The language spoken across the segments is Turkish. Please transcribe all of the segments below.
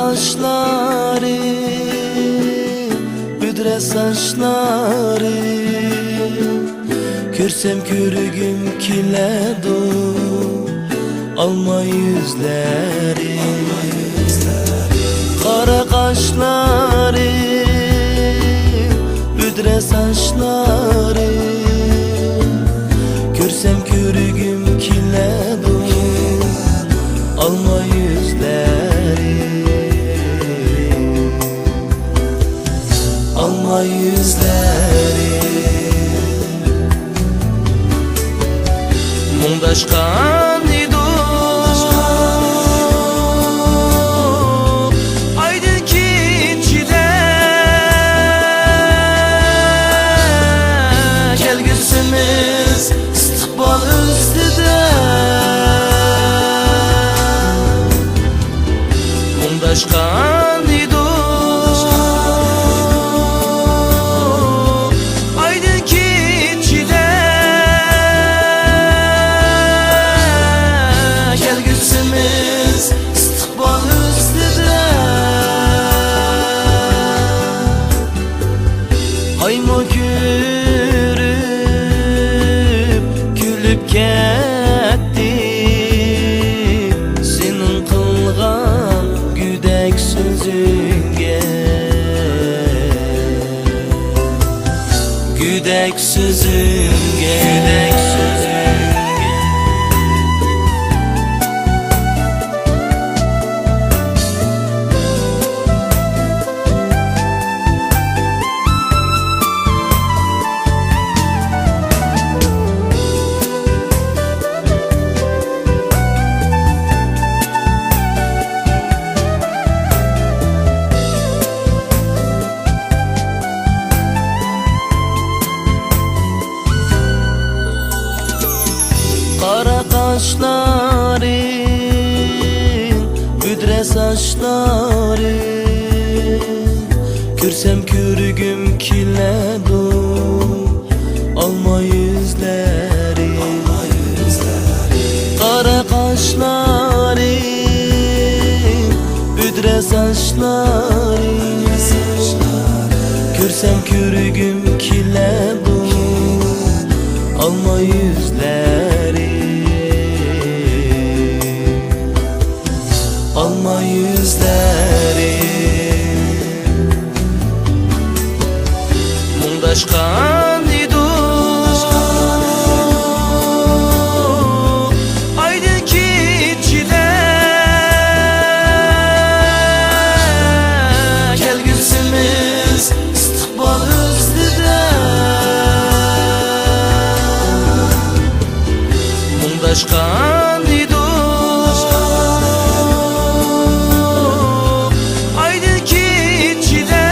kaşları, büdre saçları, görsem körügüm kiledi alma yüzleri. Kara kaşları, büdre saçları, görsem körügüm kiledi alma yüzleri. Alma yüzleri. Mundaşkan idu aydın kinçide, kelgüsümüz istikbal üstüde. Mundaşkan idu ayma gülüp gülüp ketdi senin kılgan güdek sözünge. Güdek sözünge, güdek sözünge. Kara kaşları, büdre saçları, görsem körügüm kiledi alma yüzleri. Kara kaşları, büdre saçları, görsem körügüm kiledi alma yüzleri. Alma yüzleri. Mundaşkan idu aydın kinçide, kelgüsümüz istikbal üstüde. Mundaşkan idu aydın kinçide,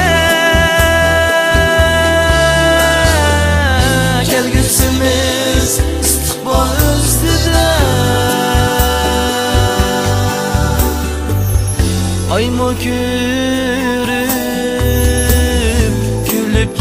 kelgüsümüz istikbal üstüde. Ayma gülüp gülüp